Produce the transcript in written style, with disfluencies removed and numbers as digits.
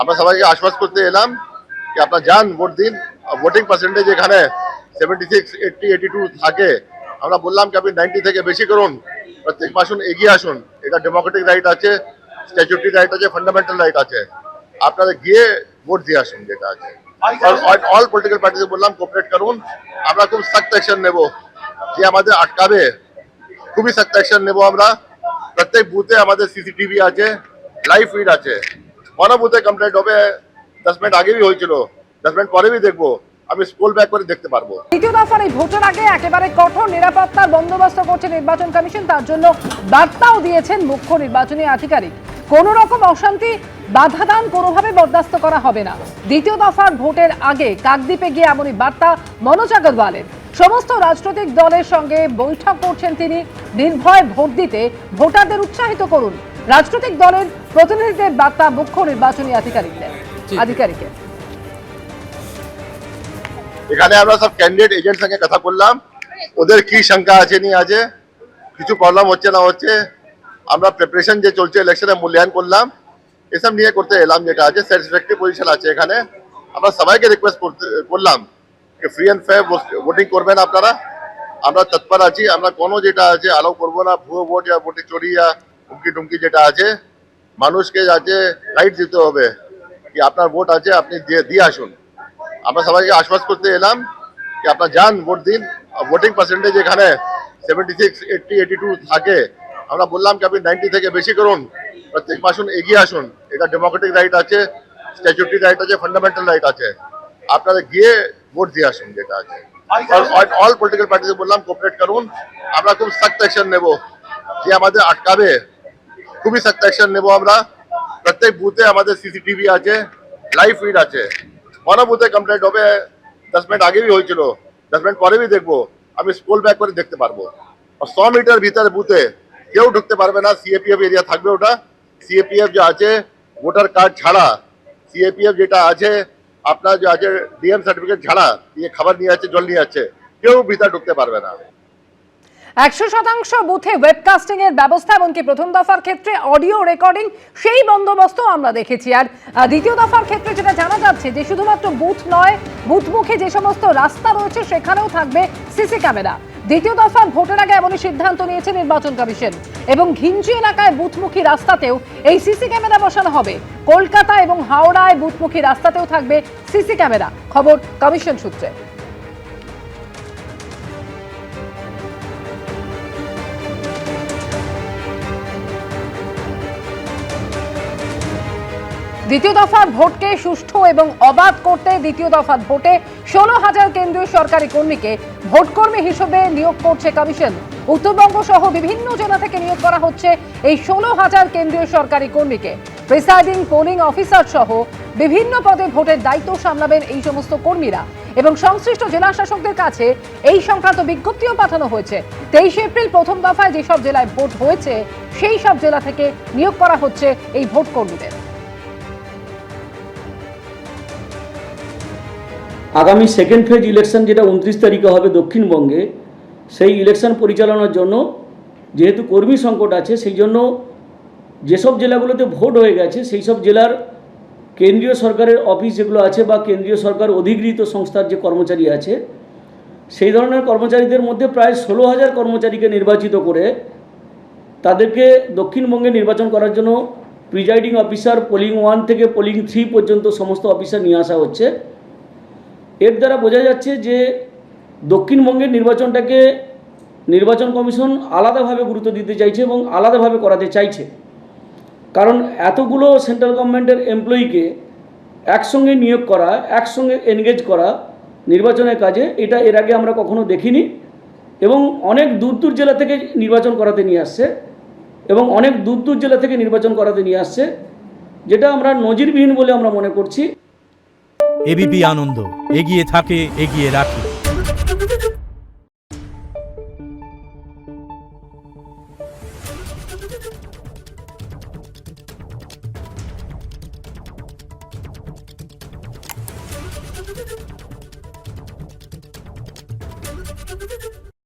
আমরা সবাইকে আশ্বাস করতে এলাম যে আপনারা যান ভোট দিন। ভোটিং পার্সেন্টেজ এখানে 76, 80, 82 থাকে। আমরা বললাম কি আপনি 90 থেকে বেশি করুন, প্রত্যেক আসুন, এগিয়ে আসুন। এটা ডেমোক্রেটিক রাইট আছে, স্ট্যাচুটরি রাইট আছে, ফান্ডামেন্টাল রাইট আছে। আপনারা গিয়ে ভোট দিয়ে আসুন যেটা আছে। অল পলিটিক্যাল পার্টিকে বললাম কোঅপারেট করুন। আমরা খুব সখ্ত অ্যাকশন নেব, যে আমাদের আটকাবে খুবই সখ্ত অ্যাকশন নেব আমরা। প্রত্যেক বুথে আমাদের সিসিটিভি আছে, লাইভ ফিড আছে। কোনো বুথে কমপ্লেন্ট হবে 10 মিনিট আগেই হয়েছিল, 10 মিনিট পরে দেখবো, আমি স্ক্রল ব্যাক করে দেখতে পারবো। দ্বিতীয় দফার এই ভোটের আগে একেবারে কঠোর নিরাপত্তার বন্দোবস্ত করছে নির্বাচন কমিশন। তার জন্য বার্তাও দিয়েছেন মুখ্য নির্বাচনী আধিকারিক। কোনো রকম অশান্তি বাধাদান কোনোভাবে বরদাস্ত করা হবে না। দ্বিতীয় দফার ভোটের আগে কাকদ্বীপে গিয়ে এমনই বার্তা মনোজ আগরওয়ালের। সমস্ত রাজনৈতিক দলের সঙ্গে বৈঠক করছেন তিনি। নির্ভয় ভোট দিতে ভোটারদের উৎসাহিত করুন, রাজনৈতিক দলের প্রতিনিধিদের বার্তা মুখ্য নির্বাচনী আধিকারিকের। এখানে আমরা সব ক্যান্ডিডেট এজেন্ট সঙ্গে কথা বললাম, ওদের কি শঙ্কা আছে নি আছে, কিছু প্রবলেম হচ্ছে না হচ্ছে। আমরা প্রিপারেশন যে চলছে ইলেকশনে মূল্যায়ন করলাম, এসব নিয়ে করতে এলাম যেটা আছে। স্যাটিসফ্যাক্টরি পজিশন আছে এখানে। আমরা সবাইকে রিকোয়েস্ট করলাম যে ফ্রি অ্যান্ড ফেয়ার ভোটিং করবেন আপনারা। আমরা তৎপর আছি। আমরা কোনো যেটা আছে অ্যালাউ করবো না, ভুয়ো ভোট या ভোটে চুরি या হুমকি টুমকি যেটা আছে। মানুষকে যাতে রাইট দিতে হবে কি আপনার ভোট আছে, আপনি দিয়ে আসুন। আমরা সবাইকে আশ্বাস করতে এলাম যে আপনারা যান ভোট দিন। ভোটিং পার্সেন্টেজ এখানে 76, 80, 82 থাকে। আমরা বললাম কি আপনি 90 থেকে বেশি করুন, প্রত্যেক আসুন, এগিয়ে আসুন। এটা ডেমোক্রেটিক রাইট আছে, স্ট্যাচুটরি রাইট আছে, ফান্ডামেন্টাল রাইট আছে। আপনারা গিয়ে ভোট দিয়ে আসুন যেটা আছে। অল পলিটিক্যাল পার্টিকে বললাম কোঅপারেট করুন। আমরা খুব সখ্ত অ্যাকশন নেব, যে আমাদের আটকাবে খুবই সখ্ত অ্যাকশন নেব আমরা। প্রত্যেক বুথে আমাদের সিসিটিভি আছে, লাইভ ফিড আছে। কোনো বুথে কমপ্লেন্ট হবে 10 মিনিট আগেই হয়েছিল, 10 মিনিট পরে দেখবো, আমি স্ক্রল ব্যাক করে দেখতে পারবো। আর 100 মিটার ভিতরে বুথে কেউ ঢুকতে পারবে না। সিএপিএফ এরিয়া থাকবে ওটা। সিএপিএফ যে আছে ভোটার কার্ড ছাড়া, সিএপিএফ যেটা আছে আপনার যে আছে ডিএম সার্টিফিকেট ছাড়া, দিয়ে খাবার নিয়ে আছে, জল নিয়ে আছে, কেউ ভিতরে ঢুকতে পারবে না। 100% বুথে ওয়েবকাস্টিং এর ব্যবস্থা, এমনকি প্রথম দফার ক্ষেত্রে অডিও রেকর্ডিং, সেই বন্দোবস্ত আমরা দেখেছি। আর দ্বিতীয় দফার ক্ষেত্রে যেটা জানা যাচ্ছে যে শুধুমাত্র বুথ নয়, বুথমুখী যে সমস্ত রাস্তা রয়েছে সেখানেও থাকবে সিসি ক্যামেরা। দ্বিতীয় দফার ভোটের আগে এমনই সিদ্ধান্ত নিয়েছে নির্বাচন কমিশন। এবং ঘিঞ্জি এলাকায় বুথমুখী রাস্তাতেও এই সিসি ক্যামেরা বসানো হবে। কলকাতা এবং হাওড়ায় বুথমুখী রাস্তাতেও থাকবে সিসি ক্যামেরা, খবর কমিশন সূত্রে। দ্বিতীয় দফার ভোটকে সুষ্ঠু এবং অবাধ করতে দ্বিতীয় দফার ভোটে 16,000 কেন্দ্রীয় সরকারি কর্মীকে ভোটকর্মী হিসেবে নিয়োগ করছে কমিশন। উত্তরবঙ্গ সহ বিভিন্ন জেলা থেকে নিয়োগ করা হচ্ছে এই 16,000 কেন্দ্রীয় সরকারি কর্মীকে। প্রিসাইডিং, পোলিং অফিসার সহ বিভিন্ন পদে ভোটের দায়িত্ব সামলাবেন এই সমস্ত কর্মীরা। এবং সংশ্লিষ্ট জেলা শাসকদের কাছে এই সংক্রান্ত বিজ্ঞপ্তিও পাঠানো হয়েছে। 23 এপ্রিল প্রথম দফায় যেসব জেলায় ভোট হয়েছে সেই সব জেলা থেকে নিয়োগ করা হচ্ছে এই ভোট কর্মীদের। আগামী সেকেন্ড ফেজ ইলেকশন যেটা 29 তারিখে হবে দক্ষিণবঙ্গে, সেই ইলেকশন পরিচালনার জন্য যেহেতু কর্মী সংকট আছে, সেই জন্য যেসব জেলাগুলোতে ভোট হয়ে গেছে সেই সব জেলার কেন্দ্রীয় সরকারের অফিস যেগুলো আছে বা কেন্দ্রীয় সরকার অধিকৃত সংস্থার যে কর্মচারী আছে, সেই ধরনের কর্মচারীদের মধ্যে প্রায় 16,000 কর্মচারীকে নির্বাচিত করে তাদেরকে দক্ষিণবঙ্গে নির্বাচন করার জন্য প্রিজাইডিং অফিসার পোলিং 1 থেকে পোলিং 3 পর্যন্ত সমস্ত অফিসার নিয়ে আসা হচ্ছে। এর দ্বারা বোঝা যাচ্ছে যে দক্ষিণবঙ্গের নির্বাচনটাকে নির্বাচন কমিশন আলাদাভাবে গুরুত্ব দিতে চাইছে এবং আলাদাভাবে করাতে চাইছে। কারণ এতগুলো সেন্ট্রাল গভর্নমেন্টের এমপ্লয়িকে একসঙ্গে নিয়োগ করা, একসঙ্গে এনগেজ করা নির্বাচনের কাজে, এটা এর আগে আমরা কখনো দেখিনি। এবং অনেক দূর দূর জেলা থেকে নির্বাচন করাতে নিয়ে আসছে এবং অনেক দূর দূর জেলা থেকে নির্বাচন করাতে নিয়ে আসছে, যেটা আমরা নজিরবিহীন বলে আমরা মনে করছি। এবিপি আনন্দ, এগিয়ে থাকে, এগিয়ে রাখে।